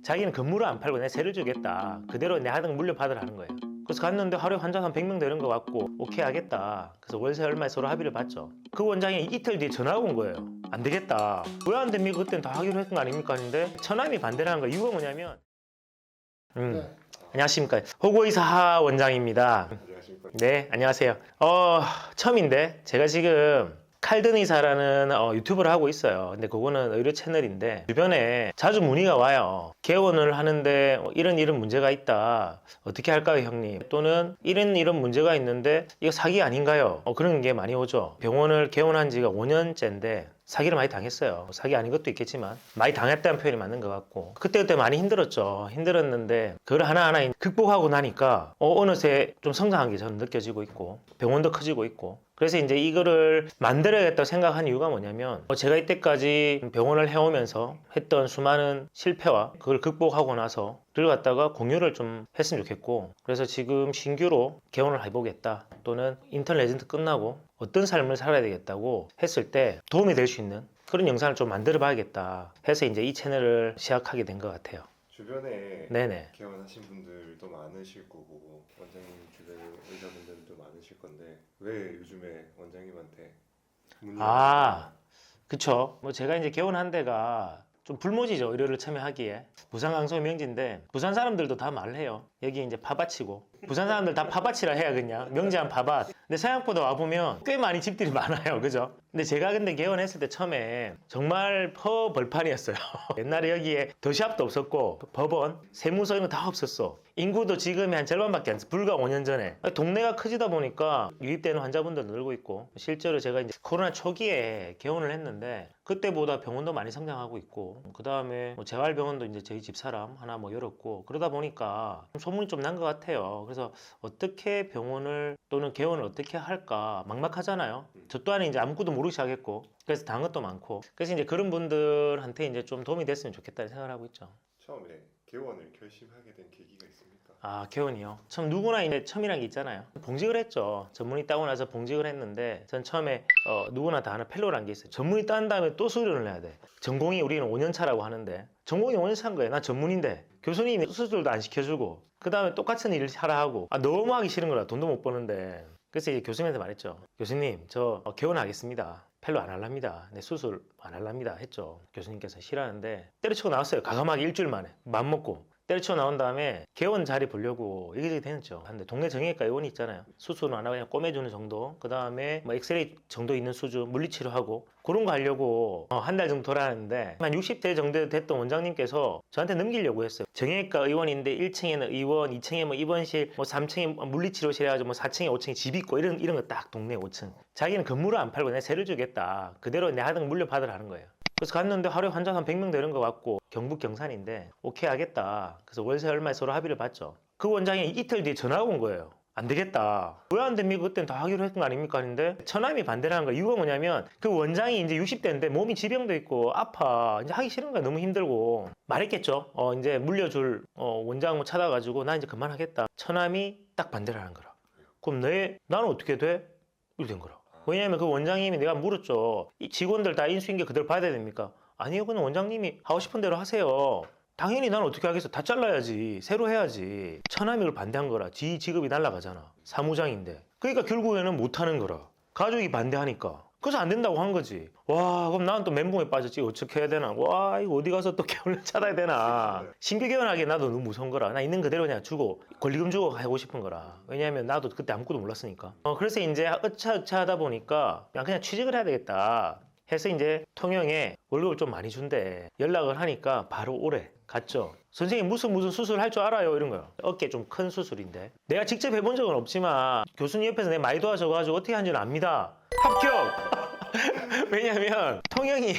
자기는 건물을 안 팔고 내 세를 주겠다. 그대로 내 하던 물려받으라는 거예요. 그래서 갔는데 하루에 환자 한 100명 되는 것 같고 오케이 하겠다. 그래서 월세 얼마에 서로 합의를 봤죠. 그 원장이 이틀 뒤에 전화가 온 거예요. 안 되겠다. 왜 안 됩니까? 그때는 다 하기로 했던 거 아닙니까? 하는데 천암이 반대라는 거 이유가 뭐냐면 네. 안녕하십니까. 호구의사 하 원장입니다. 안녕하십니까. 네, 안녕하세요. 처음인데 제가 지금 칼든 의사라는 유튜브를 하고 있어요. 근데 그거는 의료 채널인데 주변에 자주 문의가 와요. 개원을 하는데 이런 문제가 있다. 어떻게 할까요, 형님? 또는 이런 문제가 있는데 이거 사기 아닌가요? 그런 게 많이 오죠. 병원을 개원한 지가 5년째인데 사기를 많이 당했어요. 사기 아닌 것도 있겠지만 많이 당했다는 표현이 맞는 것 같고 그때 많이 힘들었죠. 힘들었는데 그걸 하나하나 극복하고 나니까 어느새 좀 성장한 게 저는 느껴지고 있고 병원도 커지고 있고 그래서 이제 이거를 만들어야겠다고 생각한 이유가 뭐냐면 제가 이때까지 병원을 해오면서 했던 수많은 실패와 그걸 극복하고 나서 그걸 갖다가 공유를 좀 했으면 좋겠고 그래서 지금 신규로 개원을 해보겠다 또는 인턴 레지던트 끝나고 어떤 삶을 살아야 되겠다고 했을 때 도움이 될 수 있는 그런 영상을 좀 만들어 봐야겠다 해서 이제 이 채널을 시작하게 된 것 같아요. 주변에 네네. 개원하신 분들도 많으실 거고 원장님 주변 의사분들도 많으실 건데 왜 요즘에 원장님한테 문의가 그쵸. 뭐 제가 이제 개원한 데가 좀 불모지죠. 의료를 참여하기에. 부산 강서 명지인데 부산 사람들도 다 말해요. 여기 이제 파밭이고 부산 사람들 다 파밭이라 해야 그냥 명지한 파밭. 근데 생각보다 와보면 꽤 많이 집들이 많아요. 그죠? 근데 제가 근데 개원했을 때 처음에 정말 벌판이었어요. 옛날에 여기에 더샵도 없었고 법원, 세무서 이런 거 다 없었어. 인구도 지금의 한 절반밖에 안 돼. 불과 5년 전에. 동네가 커지다 보니까 유입되는 환자분들도 늘고 있고 실제로 제가 이제 코로나 초기에 개원을 했는데 그때보다 병원도 많이 성장하고 있고 그 다음에 재활병원도 이제 저희 집사람 하나 뭐 열었고 그러다 보니까 소문이 좀 난 것 같아요. 그래서 어떻게 병원을 또는 개원을 어떻게 할까 막막하잖아요. 저 또한 이제 아무것도 모르기 시작했고 그래서 당한 것도 많고 그래서 이제 그런 분들한테 이제 좀 도움이 됐으면 좋겠다는 생각을 하고 있죠. 처음에 개원을 결심하게 된 계기가 있습니까? 개원이요. 처음 누구나 이제 처음이란 게 있잖아요. 봉직을 했죠. 전문의 따고 나서 봉직을 했는데 전 처음에 누구나 다 아는 펠로라는 게 있어요. 전문의 딴 다음에 또 수련을 해야 돼. 전공이 우리는 5년 차라고 하는데 전공이 5년 차인 거예요. 난 전문인데 교수님이 수술도 안 시켜주고 그 다음에 똑같은 일을 하라 하고 너무 하기 싫은 거라 돈도 못 버는데 그래서 이제 교수님한테 말했죠. 교수님 저 개원하겠습니다. 펠로 안 할랍니다. 네, 수술 안 할랍니다 했죠. 교수님께서 싫어하는데 때려치고 나왔어요. 과감하게 일주일 만에 맘먹고 때려치고 나온 다음에 개원 자리 보려고 얘기저기 되었죠. 근데 동네 정형외과 의원이 있잖아요. 수술은 안 하고 그냥 꼬매주는 정도. 그 다음에 뭐 엑스레이 정도 있는 수준, 물리치료하고 그런 거 하려고 한 달 정도 돌아다녔는데 한 60대 정도 됐던 원장님께서 저한테 넘기려고 했어요. 정형외과 의원인데 1층에는 의원, 2층에 뭐 입원실, 뭐 3층에 물리치료실 해가지고 뭐 4층에 5층에 집 있고 이런 거 딱 동네 5층. 자기는 건물을 안 팔고 내 세를 주겠다. 그대로 내 하던 거 물려받으라는 거예요. 그래서 갔는데 하루에 환자 한 100명 되는 것 같고 경북 경산인데 오케이 하겠다. 그래서 월세 얼마에 서로 합의를 봤죠. 그 원장이 이틀 뒤에 전화가 온 거예요. 안 되겠다. 왜 안 됩니까? 그때는 다 하기로 했던 거 아닙니까? 하는데 천암이 반대라는 거 이유가 뭐냐면 그 원장이 이제 60대인데 몸이 지병도 있고 아파. 이제 하기 싫은 거야. 너무 힘들고. 말했겠죠. 이제 물려줄 원장 뭐 찾아가지고 나 이제 그만하겠다. 천암이 딱 반대라는 거라. 그럼 나는 어떻게 돼? 이렇게 된 거라. 왜냐면 그 원장님이 내가 물었죠. 이 직원들 다 인수인계 그대로 받아야 됩니까? 아니요. 그냥 원장님이 하고 싶은 대로 하세요. 당연히 난 어떻게 하겠어. 다 잘라야지. 새로 해야지. 천암이 걸 반대한 거라. 지 직업이 날라가잖아. 사무장인데. 그러니까 결국에는 못하는 거라. 가족이 반대하니까. 그래서 안 된다고 한 거지. 와, 그럼 나는 또 멘붕에 빠졌지. 어떻게 해야 되나. 와, 이거 어디 가서 또 개원을 찾아야 되나. 신규 개원하기에 나도 너무 무서운 거라. 나 있는 그대로 그냥 주고 권리금 주고 하고 싶은 거라. 왜냐면 나도 그때 아무것도 몰랐으니까. 그래서 이제 으차으차 하다 보니까 그냥 취직을 해야 되겠다. 해서 이제 통영에 월급을 좀 많이 준대. 연락을 하니까 바로 오래 갔죠. 선생님 무슨 수술 할 줄 알아요? 이런 거요. 어깨 좀 큰 수술인데. 내가 직접 해본 적은 없지만 교수님 옆에서 내가 많이 도와줘가지고 어떻게 하는지는 압니다. 합격! 왜냐면 통영이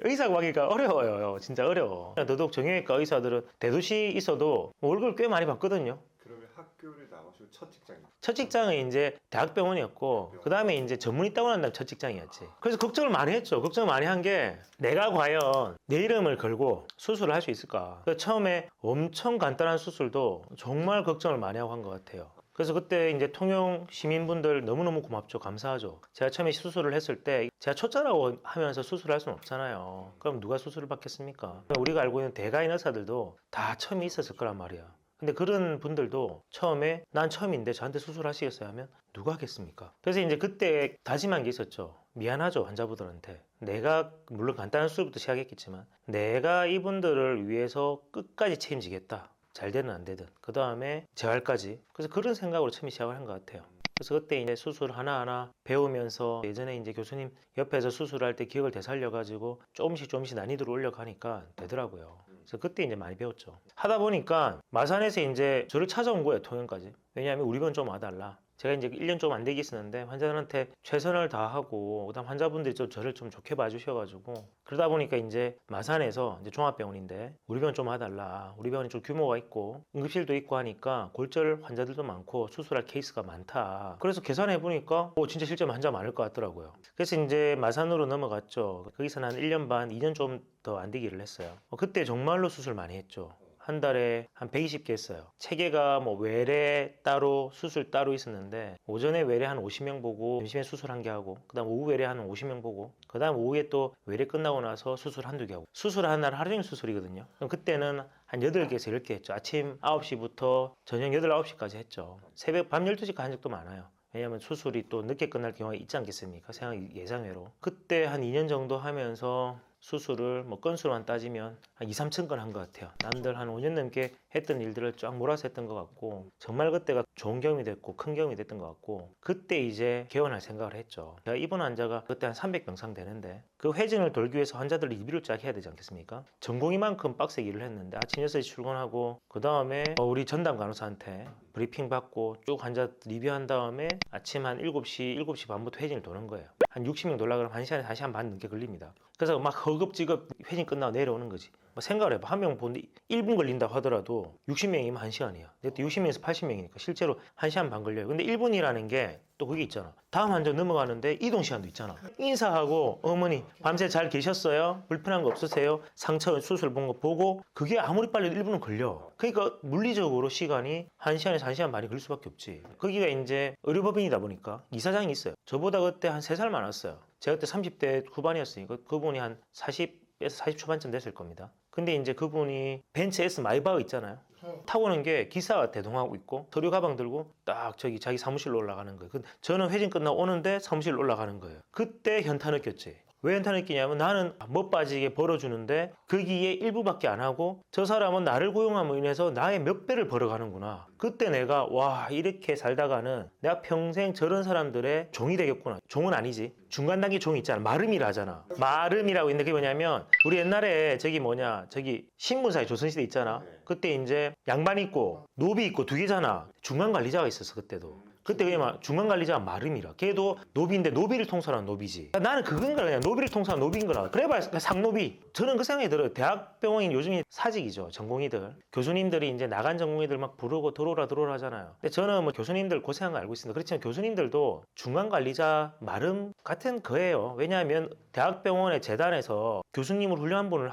의사 구하기가 어려워요. 진짜 어려워. 더더욱 정형외과 의사들은 대도시 있어도 월급을 꽤 많이 받거든요. 그러면 학교를 나오시고 첫 직장이 첫 직장은 이제 대학병원이었고 그 다음에 이제 전문의 따고 난 다음에 첫 직장이었지. 그래서 걱정을 많이 했죠. 걱정을 많이 한 게 내가 과연 내 이름을 걸고 수술을 할 수 있을까. 그래서 처음에 엄청 간단한 수술도 정말 걱정을 많이 하고 한 것 같아요. 그래서 그때 이제 통영 시민분들 너무너무 고맙죠. 감사하죠. 제가 처음에 수술을 했을 때 제가 초짜라고 하면서 수술할 수는 없잖아요. 그럼 누가 수술을 받겠습니까? 우리가 알고 있는 대가인 의사들도 다 처음에 있었을 거란 말이야. 근데 그런 분들도 처음에 난 처음인데 저한테 수술하시겠어요 하면 누가 하겠습니까? 그래서 이제 그때 다짐한 게 있었죠. 미안하죠, 환자분들한테. 내가 물론 간단한 수술부터 시작했겠지만 내가 이분들을 위해서 끝까지 책임지겠다. 잘 되든 안 되든. 그 다음에 재활까지. 그래서 그런 생각으로 처음에 시작을 한 것 같아요. 그래서 그때 이제 수술 하나하나 배우면서 예전에 이제 교수님 옆에서 수술할 때 기억을 되살려가지고 조금씩 난이도를 올려가니까 되더라고요. 그래서 그때 이제 많이 배웠죠. 하다 보니까 마산에서 이제 저를 찾아온 거예요, 통영까지. 왜냐하면 우리 병원 좀 와달라. 제가 이제 1년 좀 안 되게 있었는데 환자들한테 최선을 다하고 그다음 환자분들이 좀 저를 좀 좋게 봐주셔가지고 그러다 보니까 이제 마산에서 이제 종합병원인데 우리 병원 좀 와달라. 우리 병원이 좀 규모가 있고 응급실도 있고 하니까 골절 환자들도 많고 수술할 케이스가 많다. 그래서 계산해 보니까 진짜 실제 환자 많을 것 같더라고요. 그래서 이제 마산으로 넘어갔죠. 거기서 한 1년 반, 2년 좀 더 안 되기를 했어요. 그때 정말로 수술 많이 했죠. 한 달에 한 120개 했어요. 체계가 뭐 외래 따로 수술 따로 있었는데 오전에 외래 한 50명 보고 점심에 수술 한 개 하고 그다음 오후 외래 한 50명 보고 그다음 오후에 또 외래 끝나고 나서 수술 한두 개 하고 수술 한 날 하루 종일 수술이거든요. 그럼 그때는 한 8개에서 10개 했죠. 아침 9시부터 저녁 8, 9시까지 했죠. 새벽 밤 12시까지 한 적도 많아요. 왜냐하면 수술이 또 늦게 끝날 경우가 있지 않겠습니까? 예상외로. 그때 한 2년 정도 하면서 수술을 뭐 건수로만 따지면 한 2, 3천 건 한 것 같아요. 남들 한 5년 넘게 했던 일들을 쫙 몰아서 했던 것 같고 정말 그때가 좋은 경험이 됐고 큰 경험이 됐던 것 같고 그때 이제 개원할 생각을 했죠. 제가 입원 환자가 그때 한 300명상 되는데 그 회진을 돌기 위해서 환자들 리뷰를 쫙 해야 되지 않겠습니까? 전공이만큼 빡세게 일을 했는데 아침 6시 출근하고 그 다음에 우리 전담 간호사한테 브리핑 받고 쭉 환자 리뷰한 다음에 아침 한 7시, 7시 반부터 회진을 도는 거예요. 한 60명 돌라 그러면 1시간에 1시간 반 넘게 걸립니다. 그래서 막 허겁지겁 회진 끝나고 내려오는 거지. 생각을 해봐. 한 명 보는데 1분 걸린다고 하더라도 60명이면 1시간이야. 근데 60명에서 80명이니까 실제로 1시간 반 걸려요. 근데 1분이라는 게 또 그게 있잖아. 다음 환자 넘어가는데 이동 시간도 있잖아. 인사하고 어머니 밤새 잘 계셨어요? 불편한 거 없으세요? 상처 수술 본 거 보고 그게 아무리 빨리 1분은 걸려. 그러니까 물리적으로 시간이 1시간에서 1시간 반이 걸릴 수밖에 없지. 거기가 이제 의료법인이다 보니까 이사장이 있어요. 저보다 그때 한 3살 많았어요. 제가 그때 30대 후반이었으니까 그분이 한 40에서 40 초반쯤 됐을 겁니다. 근데 이제 그분이 벤츠 S 마이바흐 있잖아요. 타고 오는 게 기사가 대동하고 있고 서류 가방 들고 딱 저기 자기 사무실로 올라가는 거예요. 저는 회진 끝나고 오는데 사무실로 올라가는 거예요. 그때 현타 느꼈지. 왜 현타 느끼냐면 나는 못 빠지게 벌어주는데 거기에 일부밖에 안 하고 저 사람은 나를 고용함으로 인해서 나의 몇 배를 벌어가는구나. 그때 내가 와 이렇게 살다가는 내가 평생 저런 사람들의 종이 되겠구나. 종은 아니지. 중간 단계 종이 있잖아. 마름이라 하잖아. 마름이라고 있는데 그게 뭐냐면 우리 옛날에 저기 신문사에 조선시대 있잖아. 그때 이제 양반 있고 노비 있고 두 개잖아. 중간 관리자가 있었어 그때도. 그때 그냥 중간 관리자가 마름이라. 걔도 노비인데 노비를 통솔하는 노비지. 나는 그건 거야. 그냥 노비를 통솔하는 노비인 거라. 그래봐야 상노비. 저는 그 생각이 들어요. 대학병원인 요즘이 사직이죠. 전공의들. 교수님들이 이제 나간 전공의들 막 부르고 들어오라 하잖아요. 근데 저는 뭐 교수님들 고생한 거 알고 있습니다. 그렇지만 교수님들도 중간 관리자 마름 같은 거예요. 왜냐하면 대학병원의 재단에서 교수님으로 훌륭한 분을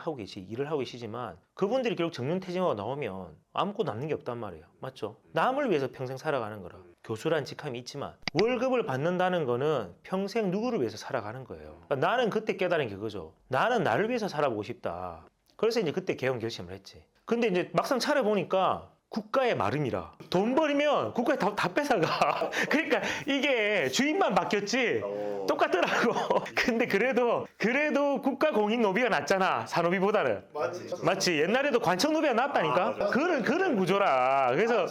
일을 하고 계시지만 그분들이 결국 정년퇴직하고 나오면 아무것도 남는 게 없단 말이에요. 맞죠? 남을 위해서 평생 살아가는 거라. 교수란 직함이 있지만 월급을 받는다는 거는 평생 누구를 위해서 살아가는 거예요. 그러니까 나는 그때 깨달은 게 그거죠. 나는 나를 위해서 살아보고 싶다. 그래서 이제 그때 개헌 결심을 했지. 근데 이제 막상 차려보니까 국가의 마름이라. 돈 벌이면 국가에 다 뺏어가. 그러니까 이게 주인만 바뀌었지 똑같더라고. 근데 그래도 국가 공인 노비가 낫잖아. 사노비보다는. 맞지. 옛날에도 관청 노비가 낫다니까. 그런 구조라. 그래서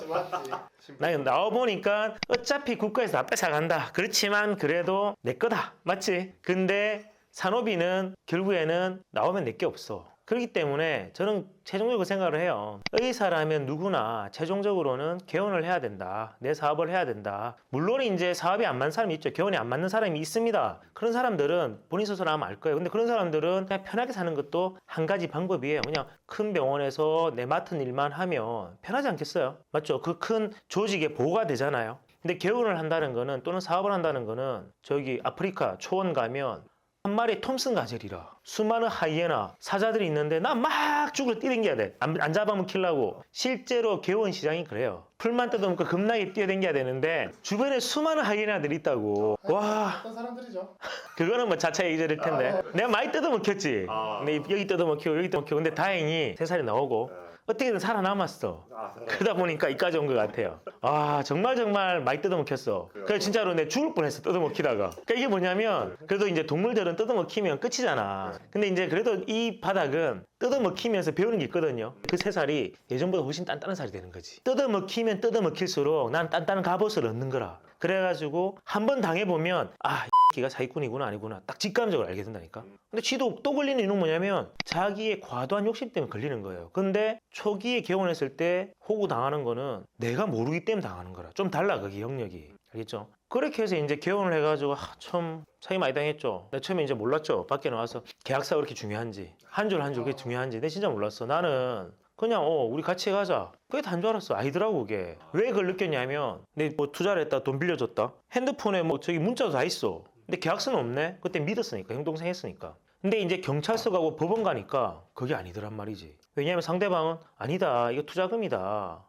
나 나와 보니까 어차피 국가에서 다 뺏어간다. 그렇지만 그래도 내 거다. 맞지. 근데 산호비는 결국에는 나오면 내 게 없어. 그렇기 때문에 저는 최종적으로 그 생각을 해요. 의사라면 누구나 최종적으로는 개원을 해야 된다. 내 사업을 해야 된다. 물론 이제 사업이 안 맞는 사람이 있죠. 개원이 안 맞는 사람이 있습니다. 그런 사람들은 본인 스스로 하면 알 거예요. 근데 그런 사람들은 그냥 편하게 사는 것도 한 가지 방법이에요. 그냥 큰 병원에서 내 맡은 일만 하면 편하지 않겠어요? 맞죠? 그 큰 조직의 보호가 되잖아요. 근데 개원을 한다는 거는 또는 사업을 한다는 거는 저기 아프리카 초원 가면 한 마리 톰슨 가젤이라 수많은 하이에나 사자들이 있는데 나 막 죽을 뛰댕겨야 돼. 안 잡아먹히려고. 실제로 개원 시장이 그래요. 풀만 뜯어먹고 겁나게 뛰어댕겨야 되는데 주변에 수많은 하이에나들이 있다고. 와, 어떤 사람들이죠? 그거는 뭐 자차 얘기일 텐데 내가 많이 뜯어먹혔지. 근데 여기 뜯어먹히고 여기 뜯어먹히고 근데 다행히 새살이 나오고 어떻게든 살아남았어. 그러다 보니까 이까지 온 것 같아요. 아, 정말 많이 뜯어먹혔어. 그래 진짜로 내 죽을 뻔했어, 뜯어먹히다가. 그러니까 이게 뭐냐면 그래도 이제 동물들은 뜯어먹히면 끝이잖아. 근데 이제 그래도 이 바닥은 뜯어먹히면서 배우는 게 있거든요. 그 새살이 예전보다 훨씬 단단한 살이 되는 거지. 뜯어먹히면 뜯어먹힐수록 난 단단한 갑옷을 얻는 거라. 그래가지고 한 번 당해보면 아, 기가 사기꾼이구나 아니구나 딱 직감적으로 알게 된다니까. 근데 쥐도 또 걸리는 이유는 뭐냐면 자기의 과도한 욕심 때문에 걸리는 거예요. 근데 초기에 개원했을 때 호구 당하는 거는 내가 모르기 때문에 당하는 거라. 좀 달라, 그게 영역이. 알겠죠? 그렇게 해서 이제 개원을 해가지고 참 사기 많이 당했죠. 내가 처음에 이제 몰랐죠. 밖에 나와서 계약사가 그렇게 중요한지 한 줄 한 줄 그게 중요한지 내가 진짜 몰랐어. 나는 그냥 우리 같이 가자. 그게 단 줄 알았어. 아니더라고 그게. 왜 그걸 느꼈냐면 내 뭐 투자를 했다 돈 빌려줬다. 핸드폰에 뭐 저기 문자도 다 있어. 근데 계약서는 없네. 그때 믿었으니까 형 동생 했으니까. 근데 이제 경찰서 가고 법원 가니까 그게 아니더란 말이지. 왜냐하면 상대방은 아니다 이거 투자금이다.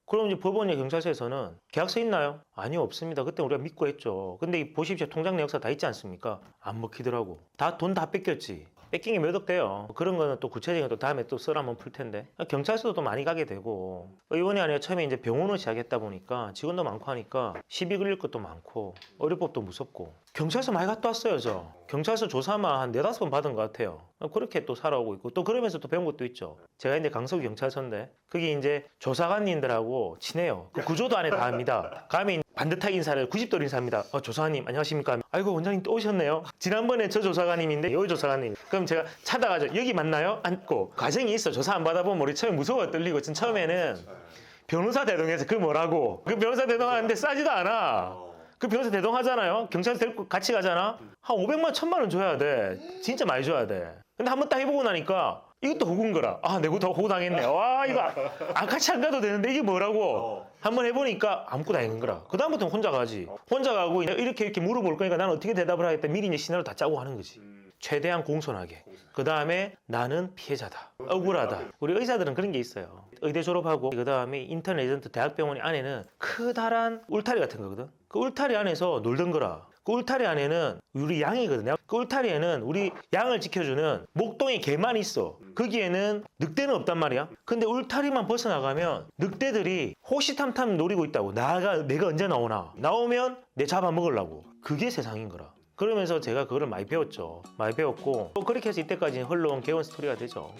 그럼 이제 법원이나 경찰서에서는 계약서 있나요? 아니요 없습니다. 그때 우리가 믿고 했죠. 근데 보십시오 통장 내역서 다 있지 않습니까? 안 먹히더라고. 돈 다 뺏겼지. 뺏긴 게 몇 억 돼요. 그런 거는 또 구체적인 또 다음에 또 썰 한번 풀 텐데. 경찰서도 또 많이 가게 되고 의원이 아니라 처음에 이제 병원을 시작했다 보니까 직원도 많고 하니까 시비 걸릴 것도 많고 의료법도 무섭고 경찰서 많이 갔다 왔어요 저. 경찰서 조사만 한 4-5번 받은 것 같아요. 그렇게 또 살아오고 있고 또 그러면서 또 배운 것도 있죠. 제가 이제 강서구 경찰서인데 그게 이제 조사관님들하고 친해요. 그 구조도 안에 다 합니다. 가면 반듯하게 인사를 90도 인사합니다. 조사관님 안녕하십니까? 아이고 원장님 또 오셨네요. 지난번에 저 조사관님인데 여기 조사관님. 그럼 제가 찾아가죠. 여기 맞나요? 앉고 과정이 있어. 조사 안 받아보면 우리 처음에 무서워 떨리고 전 처음에는 변호사 대동해서 그 뭐라고 그 변호사 대동하는데 싸지도 않아. 그 변호사 대동하잖아요. 경찰서 데리고 같이 가잖아. 한 500만 1000만 원 줘야 돼. 진짜 많이 줘야 돼. 근데 한번 딱 해보고 나니까 이것도 호구인 거라. 아, 내가 호구 당했네. 와, 이거 같이 안 가도 되는데 이게 뭐라고. 한번 해보니까 아무것도 당했는 거라. 그 다음부터는 혼자 가지. 혼자 가고 이렇게 물어볼 거니까 나는 어떻게 대답을 하겠다. 미리 이제 시나리오 다 짜고 하는 거지. 최대한 공손하게. 그 다음에 나는 피해자다. 억울하다. 우리 의사들은 그런 게 있어요. 의대 졸업하고 그 다음에 인턴 에이전트 대학병원 안에는 커다란 울타리 같은 거거든. 그 울타리 안에서 놀던 거라. 그 울타리 안에는 우리 양이거든요. 그 울타리에는 우리 양을 지켜주는 목동에 개만 있어. 거기에는 늑대는 없단 말이야. 근데 울타리만 벗어나가면 늑대들이 호시탐탐 노리고 있다고. 내가 언제 나오나. 나오면 내 잡아먹으려고. 그게 세상인 거라. 그러면서 제가 그거를 많이 배웠죠. 많이 배웠고 또 그렇게 해서 이때까지 흘러온 개원 스토리가 되죠.